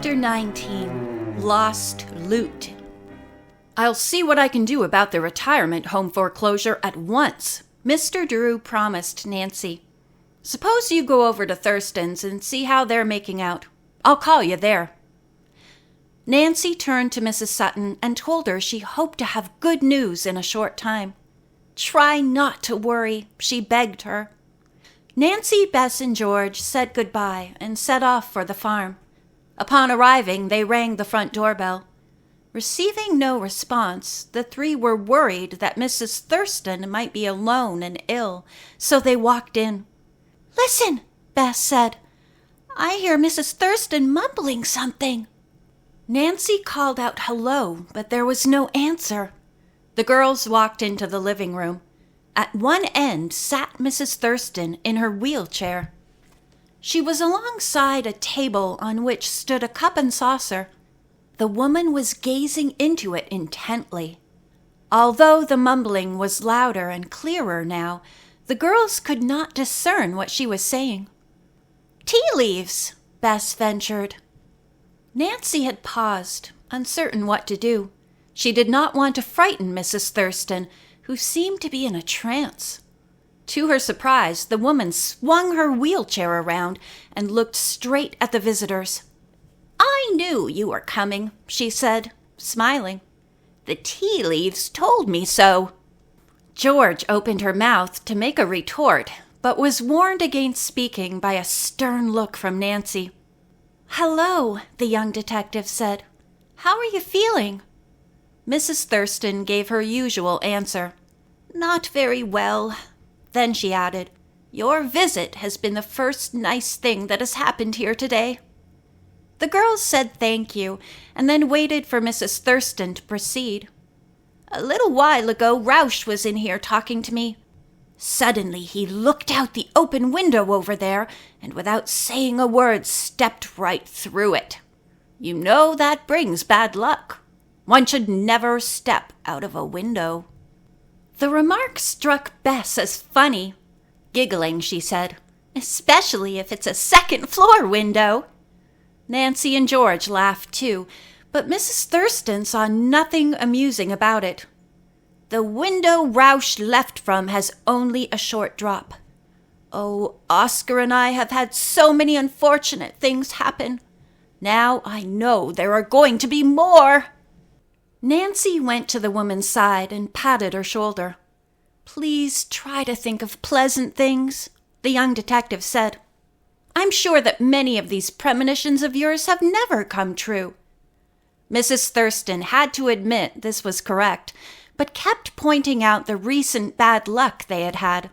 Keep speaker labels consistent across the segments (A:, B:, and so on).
A: Chapter 19, Lost Loot. "I'll see what I can do about the retirement home foreclosure at once," Mr. Drew promised Nancy. "Suppose you go over to Thirston's and see how they're making out. I'll call you there." Nancy turned to Mrs. Sutton and told her she hoped to have good news in a short time. "Try not to worry," she begged her. Nancy, Bess, and George said goodbye and set off for the farm. Upon arriving, they rang the front doorbell. Receiving no response, the three were worried that Mrs. Thirston might be alone and ill, so they walked in. "Listen," Bess said. "I hear Mrs. Thirston mumbling something." Nancy called out hello, but there was no answer. The girls walked into the living room. At one end sat Mrs. Thirston in her wheelchair. She was alongside a table on which stood a cup and saucer. The woman was gazing into it intently. Although the mumbling was louder and clearer now, the girls could not discern what she was saying. "Tea leaves," Bess ventured. Nancy had paused, uncertain what to do. She did not want to frighten Mrs. Thirston, who seemed to be in a trance. To her surprise, the woman swung her wheelchair around and looked straight at the visitors. "I knew you were coming," she said, smiling. "The tea leaves told me so." George opened her mouth to make a retort, but was warned against speaking by a stern look from Nancy. "Hello," the young detective said. "How are you feeling?" Mrs. Thirston gave her usual answer. "Not very well." Then she added, "Your visit has been the first nice thing that has happened here today." The girls said thank you, and then waited for Mrs. Thirston to proceed. "A little while ago, Roush was in here talking to me. Suddenly, he looked out the open window over there, and without saying a word, stepped right through it. You know that brings bad luck. One should never step out of a window." The remark struck Bess as funny. Giggling, she said, "Especially if it's a second-floor window." Nancy and George laughed too, but Mrs. Thirston saw nothing amusing about it. "The window Roush left from has only a short drop. Oh, Oscar and I have had so many unfortunate things happen. Now I know there are going to be more." Nancy went to the woman's side and patted her shoulder. "Please try to think of pleasant things," the young detective said. "I'm sure that many of these premonitions of yours have never come true." Mrs. Thirston had to admit this was correct, but kept pointing out the recent bad luck they had had.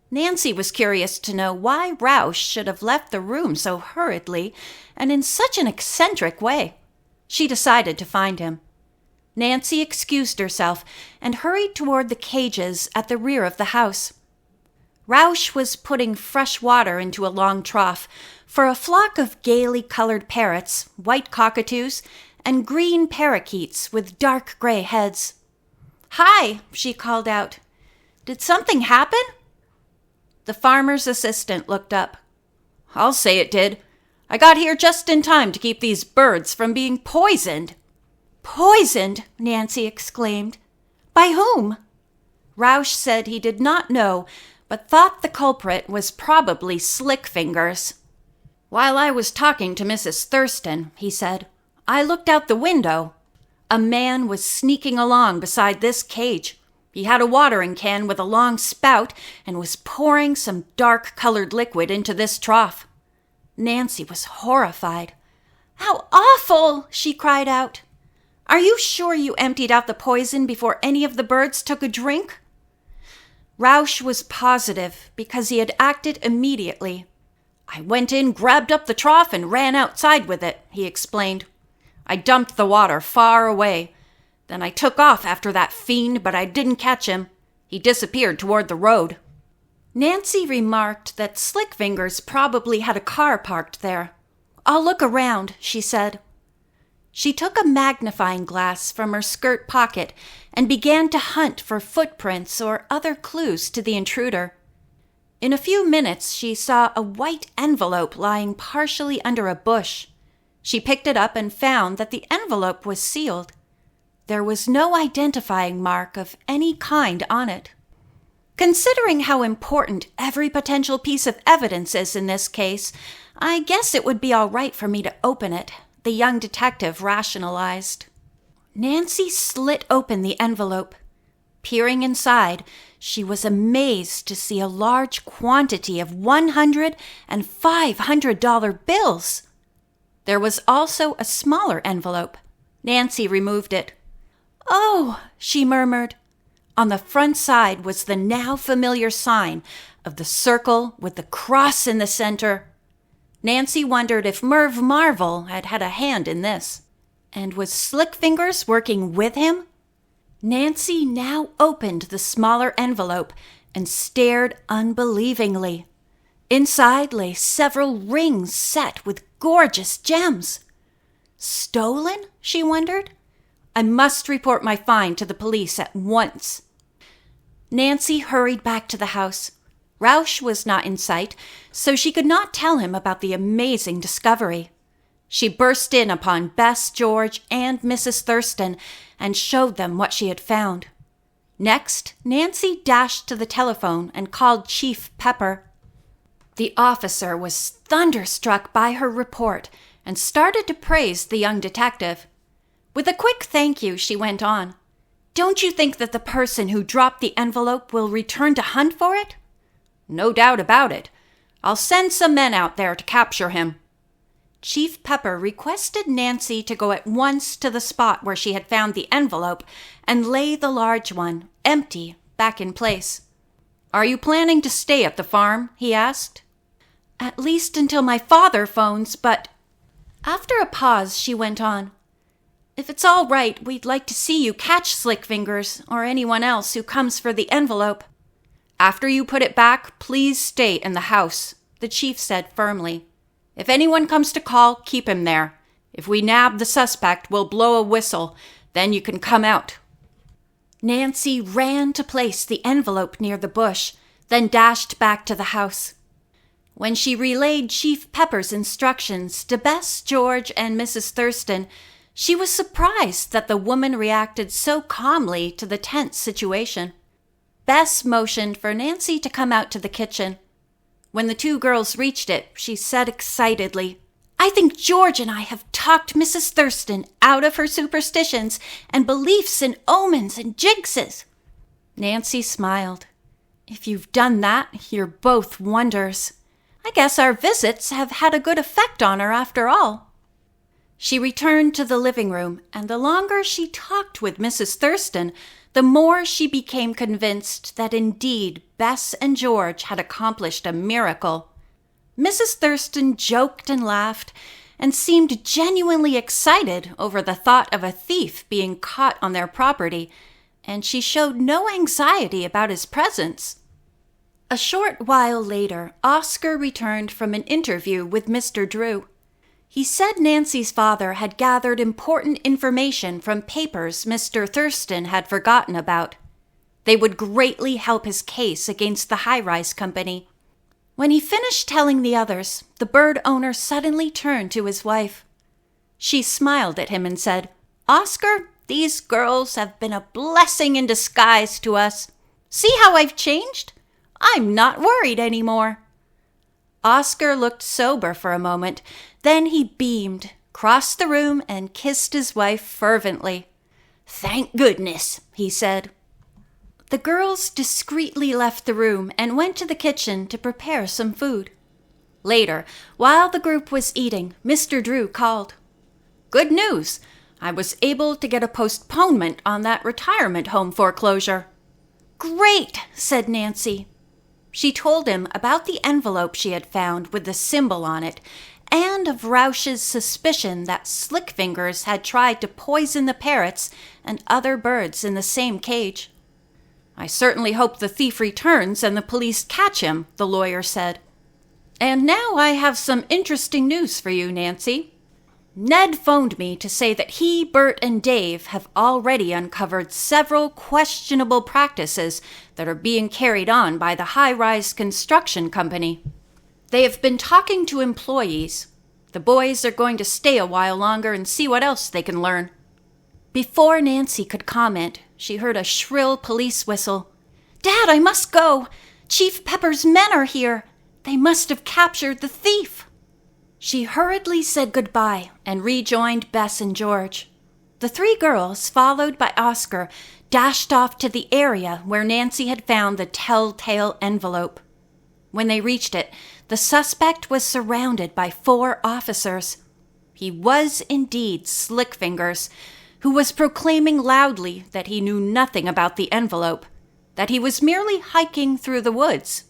A: Nancy was curious to know why Roush should have left the room so hurriedly and in such an eccentric way. She decided to find him. Nancy excused herself and hurried toward the cages at the rear of the house. Roush was putting fresh water into a long trough for a flock of gaily colored parrots, white cockatoos, and green parakeets with dark gray heads. "Hi," she called out. "Did something happen?" The farmer's assistant looked up. "I'll say it did. I got here just in time to keep these birds from being poisoned." "Poisoned?" Nancy exclaimed. "By whom?" Roush said he did not know, but thought the culprit was probably Slick Fingers. "While I was talking to Mrs. Thirston," he said, "I looked out the window. A man was sneaking along beside this cage. He had a watering can with a long spout and was pouring some dark-colored liquid into this trough." Nancy was horrified. "How awful!" she cried out. "Are you sure you emptied out the poison before any of the birds took a drink?" Roush was positive because he had acted immediately. "I went in, grabbed up the trough, and ran outside with it," he explained. "I dumped the water far away. Then I took off after that fiend, but I didn't catch him. He disappeared toward the road." Nancy remarked that Slick Fingers probably had a car parked there. "I'll look around," she said. She took a magnifying glass from her skirt pocket and began to hunt for footprints or other clues to the intruder. In a few minutes, she saw a white envelope lying partially under a bush. She picked it up and found that the envelope was sealed. There was no identifying mark of any kind on it. Considering how important every potential piece of evidence is in this case, I guess it would be all right for me to open it, the young detective rationalized. Nancy slit open the envelope. Peering inside, she was amazed to see a large quantity of $100 and $500 bills. There was also a smaller envelope. Nancy removed it. "Oh," she murmured. On the front side was the now familiar sign of the circle with the cross in the center. Nancy wondered if Merv Marvel had had a hand in this. And was Slick Fingers working with him? Nancy now opened the smaller envelope and stared unbelievingly. Inside lay several rings set with gorgeous gems. Stolen? She wondered. I must report my find to the police at once. Nancy hurried back to the house. Roush was not in sight, so she could not tell him about the amazing discovery. She burst in upon Bess, George, and Mrs. Thirston and showed them what she had found. Next, Nancy dashed to the telephone and called Chief Pepper. The officer was thunderstruck by her report and started to praise the young detective. With a quick thank you, she went on. "Don't you think that the person who dropped the envelope will return to hunt for it?" "No doubt about it. I'll send some men out there to capture him." Chief Pepper requested Nancy to go at once to the spot where she had found the envelope and lay the large one, empty, back in place. "Are you planning to stay at the farm?" he asked. "At least until my father phones, but—" After a pause, she went on. "If it's all right, we'd like to see you catch Slick Fingers or anyone else who comes for the envelope." "After you put it back, please stay in the house," the chief said firmly. "If anyone comes to call, keep him there. If we nab the suspect, we'll blow a whistle. Then you can come out." Nancy ran to place the envelope near the bush, then dashed back to the house. When she relayed Chief Pepper's instructions to Bess, George, and Mrs. Thirston, she was surprised that the woman reacted so calmly to the tense situation. Bess motioned for Nancy to come out to the kitchen. When the two girls reached it, she said excitedly, "I think George and I have talked Mrs. Thirston out of her superstitions and beliefs in omens and jinxes." Nancy smiled. "If you've done that, you're both wonders. I guess our visits have had a good effect on her after all." She returned to the living room, and the longer she talked with Mrs. Thirston, the more she became convinced that indeed Bess and George had accomplished a miracle. Mrs. Thirston joked and laughed and seemed genuinely excited over the thought of a thief being caught on their property, and she showed no anxiety about his presence. A short while later, Oscar returned from an interview with Mr. Drew. He said Nancy's father had gathered important information from papers Mr. Thirston had forgotten about. They would greatly help his case against the high-rise company. When he finished telling the others, the bird owner suddenly turned to his wife. She smiled at him and said, "Oscar, these girls have been a blessing in disguise to us. See how I've changed? I'm not worried anymore." Oscar looked sober for a moment. Then he beamed, crossed the room, and kissed his wife fervently. "Thank goodness," he said. The girls discreetly left the room and went to the kitchen to prepare some food. Later, while the group was eating, Mr. Drew called. "Good news! I was able to get a postponement on that retirement home foreclosure." "Great," said Nancy. She told him about the envelope she had found with the symbol on it, and of Roush's suspicion that Slick Fingers had tried to poison the parrots and other birds in the same cage. "I certainly hope the thief returns and the police catch him," the lawyer said. "And now I have some interesting news for you, Nancy. Ned phoned me to say that he, Bert, and Dave have already uncovered several questionable practices that are being carried on by the high-rise construction company. They have been talking to employees. The boys are going to stay a while longer and see what else they can learn." Before Nancy could comment, she heard a shrill police whistle. "Dad, I must go. Chief Pepper's men are here. They must have captured the thief." She hurriedly said goodbye and rejoined Bess and George. The three girls, followed by Oscar, dashed off to the area where Nancy had found the telltale envelope. When they reached it, the suspect was surrounded by 4 officers. He was indeed Slickfingers, who was proclaiming loudly that he knew nothing about the envelope, that he was merely hiking through the woods.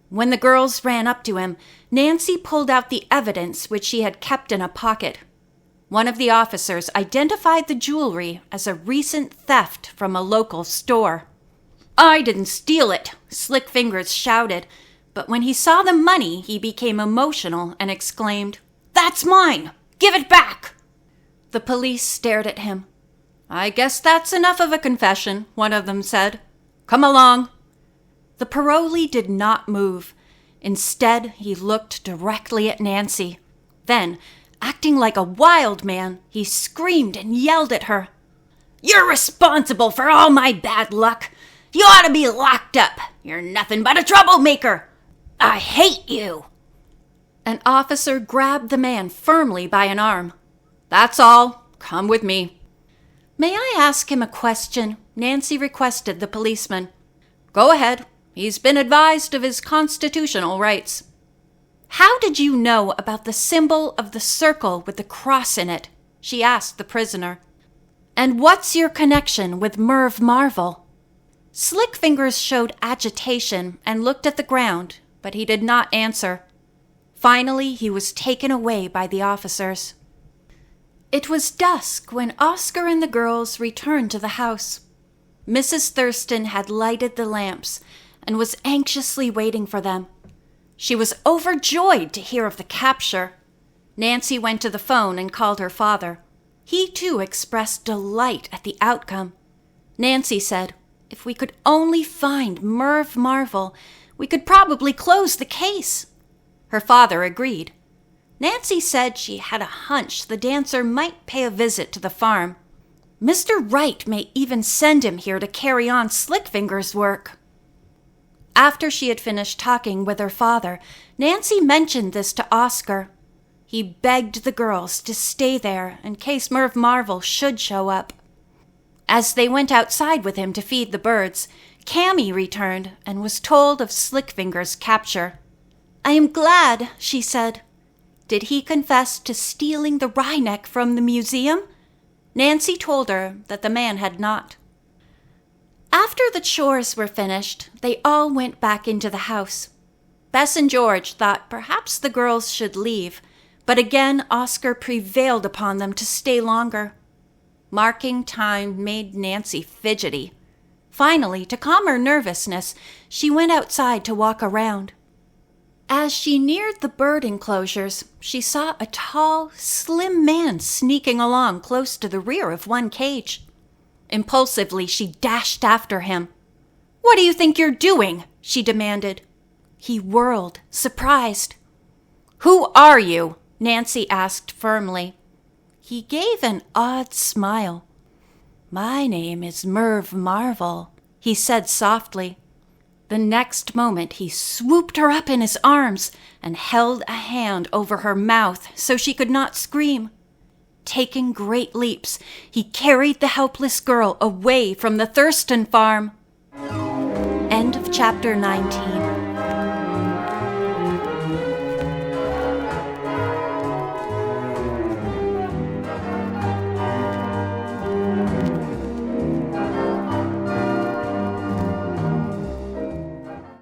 A: When the girls ran up to him, Nancy pulled out the evidence which she had kept in a pocket. One of the officers identified the jewelry as a recent theft from a local store. "I didn't steal it," Slickfingers shouted, but when he saw the money, he became emotional and exclaimed, "That's mine! Give it back!" The police stared at him. "I guess that's enough of a confession," one of them said. "Come along." The parolee did not move. Instead, he looked directly at Nancy. Then, acting like a wild man, he screamed and yelled at her. "You're responsible for all my bad luck. You ought to be locked up. You're nothing but a troublemaker. I hate you." An officer grabbed the man firmly by an arm. "That's all. Come with me." "May I ask him a question?" Nancy requested the policeman. "Go ahead. He's been advised of his constitutional rights." "How did you know about the symbol of the circle with the cross in it?" she asked the prisoner. "And what's your connection with Merv Marvel?" Slickfingers showed agitation and looked at the ground, but he did not answer. Finally, he was taken away by the officers. It was dusk when Oscar and the girls returned to the house. Mrs. Thirston had lighted the lamps and was anxiously waiting for them. She was overjoyed to hear of the capture. Nancy went to the phone and called her father. He, too, expressed delight at the outcome. Nancy said, "If we could only find Merv Marvel, we could probably close the case." Her father agreed. Nancy said she had a hunch the dancer might pay a visit to the farm. Mr. Wright may even send him here to carry on Slickfinger's work. After she had finished talking with her father, Nancy mentioned this to Oscar. He begged the girls to stay there in case Merv Marvel should show up. As they went outside with him to feed the birds, Cammy returned and was told of Slickfinger's capture. "I am glad," she said. "Did he confess to stealing the wryneck from the museum?" Nancy told her that the man had not. After the chores were finished, they all went back into the house. Bess and George thought perhaps the girls should leave, but again Oscar prevailed upon them to stay longer. Marking time made Nancy fidgety. Finally, to calm her nervousness, she went outside to walk around. As she neared the bird enclosures, she saw a tall, slim man sneaking along close to the rear of one cage. Impulsively, she dashed after him. "What do you think you're doing?" she demanded. He whirled, surprised. "Who are you?" Nancy asked firmly. He gave an odd smile. "My name is Merv Marvel," he said softly. The next moment he swooped her up in his arms and held a hand over her mouth so she could not scream. Taking great leaps, he carried the helpless girl away from the Thirston farm. End of chapter 19.